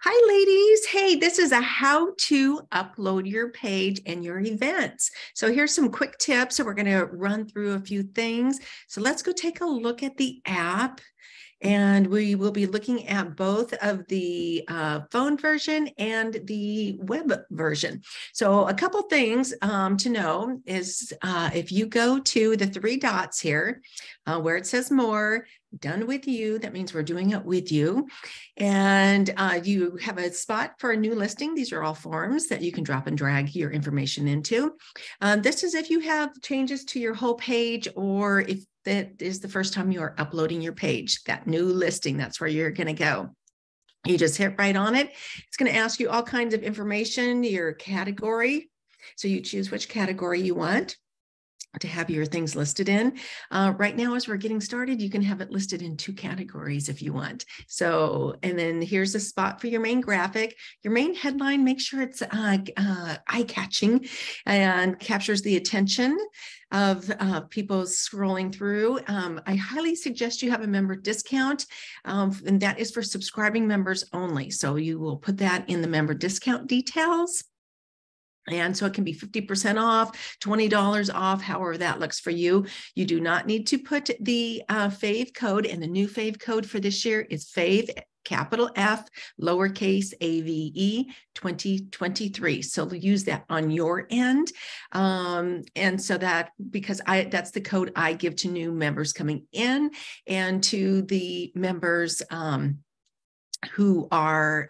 Hi, ladies. Hey, this is a how to upload your page and your events. So here's some quick tips. So we're going to run through a few things. So let's go take a look at the app. And we will be looking at both of the phone version and the web version. So a couple things to know is if you go to the three dots here where it says more, done with you, that means we're doing it with you. And you have a spot for a new listing. These are all forms that you can drop and drag your information into. This is if you have changes to your whole page, or if that is the first time you are uploading your page, that new listing, that's where you're going to go. You just hit right on it. It's going to ask you all kinds of information, your category. So you choose which category you want to have your things listed in. Right now, as we're getting started, you can have it listed in 2 categories if you want. So, and then here's a spot for your main graphic, your main headline. Make sure it's eye-catching and captures the attention of people scrolling through. I highly suggest you have a member discount, and that is for subscribing members only. So you will put that in the member discount details. And so it can be 50% off, $20 off, however that looks for you. You do not need to put the Fave code, and the new Fave code for this year is Fave, capital F, lowercase AVE 2023. So use that on your end. And so that, because that's the code I give to new members coming in, and to the members who are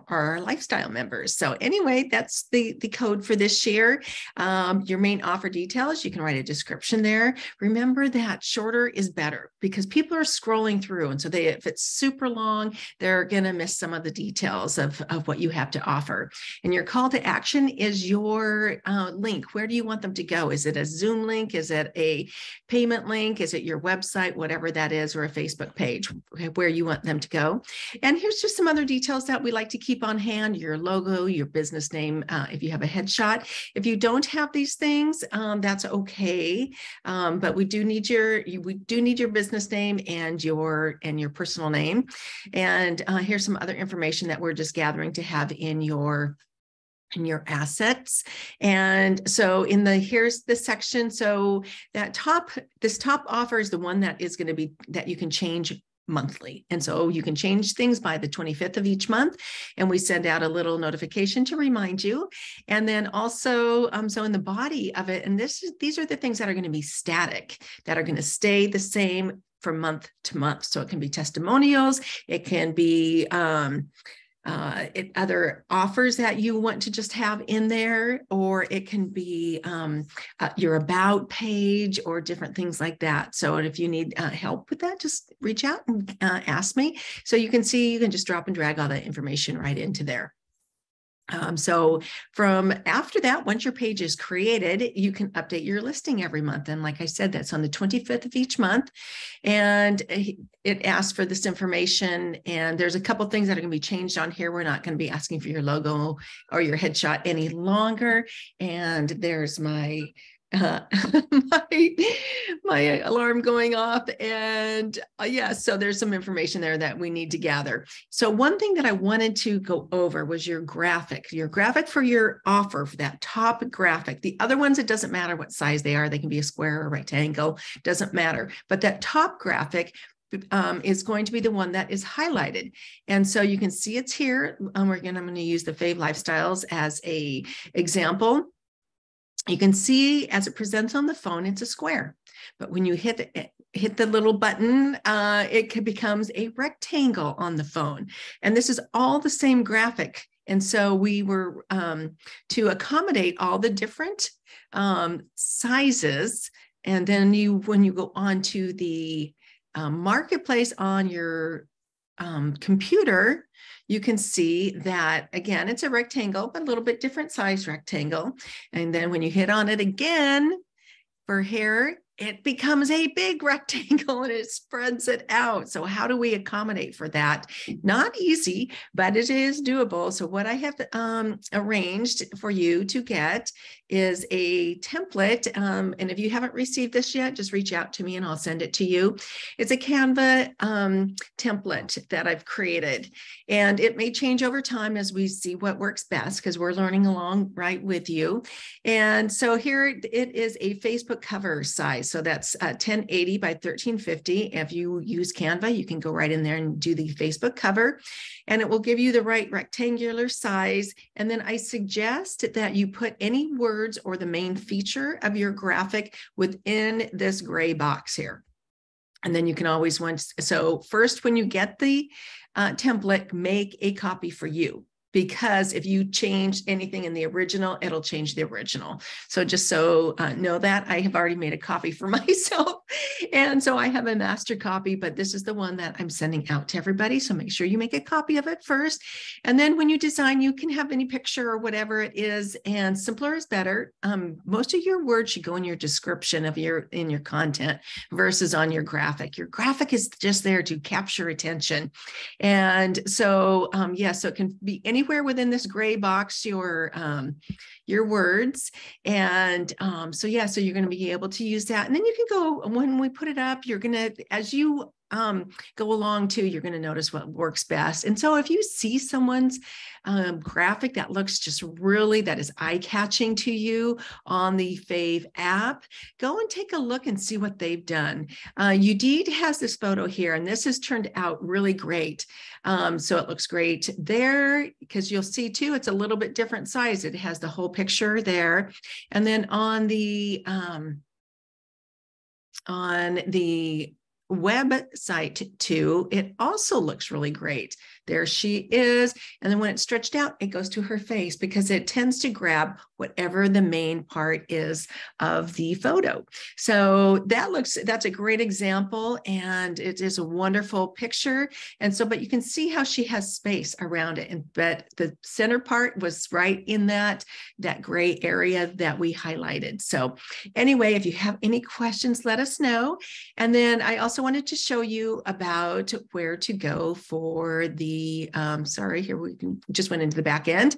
our lifestyle members. So anyway, that's the code for this year. Your main offer details, you can write a description there. Remember that shorter is better, because people are scrolling through, and so if it's super long, they're going to miss some of the details of what you have to offer. And your call to action is your link. Where do you want them to go? Is it a Zoom link? Is it a payment link? Is it your website, whatever that is, or a Facebook page, where you want them to go? And here's just some other details that we like to keep on hand: your logo, your business name, if you have a headshot. If you don't have these things, that's okay. But we do need your business name and your personal name. And here's some other information that we're just gathering to have in your assets. And so here's the section. So this top offer is the one that is going to be, that you can change monthly. And so you can change things by the 25th of each month. And we send out a little notification to remind you. And then also, so in the body of it, and these are the things that are going to be static, that are going to stay the same from month to month. So it can be testimonials, it can be other offers that you want to just have in there, or it can be your about page or different things like that. So if you need help with that, just reach out and ask me. So you can just drop and drag all that information right into there. So from after that, once your page is created, you can update your listing every month. And like I said, that's on the 25th of each month. And it asks for this information. And there's a couple things that are going to be changed on here. We're not going to be asking for your logo or your headshot any longer. And there's my my alarm going off. And yeah, so there's some information there that we need to gather. So one thing that I wanted to go over was your graphic for your offer, for that top graphic. The other ones, it doesn't matter what size they are. They can be a square or a rectangle, doesn't matter. But that top graphic is going to be the one that is highlighted. And so you can see it's here. I'm going to use the Fave Lifestyles as a example. You can see as it presents on the phone, it's a square. But when you hit the little button, it becomes a rectangle on the phone. And this is all the same graphic. And so we were to accommodate all the different sizes. And then when you go on to the marketplace on your computer, you can see that, again, it's a rectangle, but a little bit different size rectangle. And then when you hit on it again for hair, it becomes a big rectangle and it spreads it out. So how do we accommodate for that? Not easy, but it is doable. So what I have arranged for you to get is a template. And if you haven't received this yet, just reach out to me and I'll send it to you. It's a Canva template that I've created. And it may change over time as we see what works best, because we're learning along right with you. And so here it is a Facebook cover size. So that's 1080 by 1350. If you use Canva, you can go right in there and do the Facebook cover, and it will give you the right rectangular size. And then I suggest that you put any words or the main feature of your graphic within this gray box here. And then you can always so first, when you get the template, make a copy for you, because if you change anything in the original, it'll change the original. So just so know that I have already made a copy for myself. And so I have a master copy, but this is the one that I'm sending out to everybody. So make sure you make a copy of it first. And then when you design, you can have any picture or whatever it is, and simpler is better. Most of your words should go in your description of in your content versus on your graphic. Your graphic is just there to capture attention. And so, yeah, so it can be anywhere within this gray box, your words. And so, yeah, so you're going to be able to use that. And then you can go, when we put it up, you're going to, as you go along too, you're going to notice what works best. And so if you see someone's graphic that looks just really, that is eye-catching to you on the Fave app, go and take a look and see what they've done. Udid has this photo here, and this has turned out really great. So it looks great there, because you'll see too, it's a little bit different size. It has the whole picture there. And then on the website too, it also looks really great. There she is. And then when it's stretched out, it goes to her face, because it tends to grab whatever the main part is of the photo. So that's a great example, and it is a wonderful picture. And so, but you can see how she has space around it. But the center part was right in that gray area that we highlighted. So anyway, if you have any questions, let us know. And then I also wanted to show you about where to go for the, sorry, here we just went into the back end,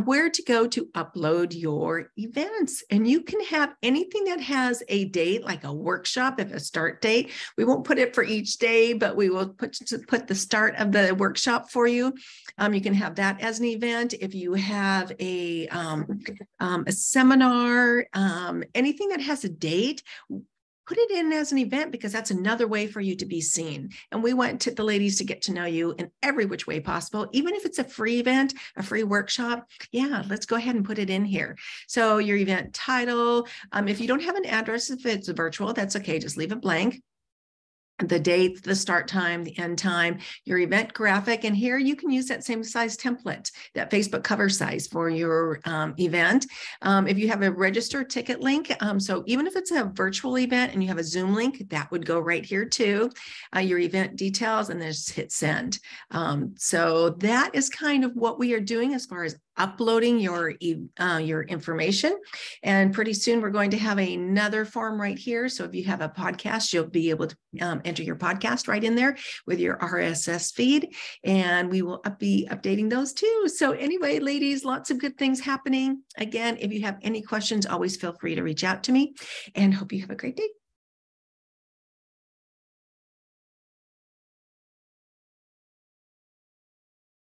where to go to upload your events. And you can have anything that has a date, like a workshop, if a start date. We won't put it for each day, but we will put the start of the workshop for you. You can have that as an event. If you have a seminar, anything that has a date, put it in as an event, because that's another way for you to be seen. And we want the ladies to get to know you in every which way possible. Even if it's a free event, a free workshop, yeah, let's go ahead and put it in here. So your event title, if you don't have an address, if it's virtual, that's okay, just leave it blank. The date, the start time, the end time, your event graphic. And here you can use that same size template, that Facebook cover size for your event. If you have a register ticket link, so even if it's a virtual event and you have a Zoom link, that would go right here too. Your event details, and then just hit send. So that is kind of what we are doing as far as uploading your information. And pretty soon we're going to have another form right here. So if you have a podcast, you'll be able to enter your podcast right in there with your RSS feed, and we will be updating those too. So anyway, ladies, lots of good things happening. Again, if you have any questions, always feel free to reach out to me, and hope you have a great day.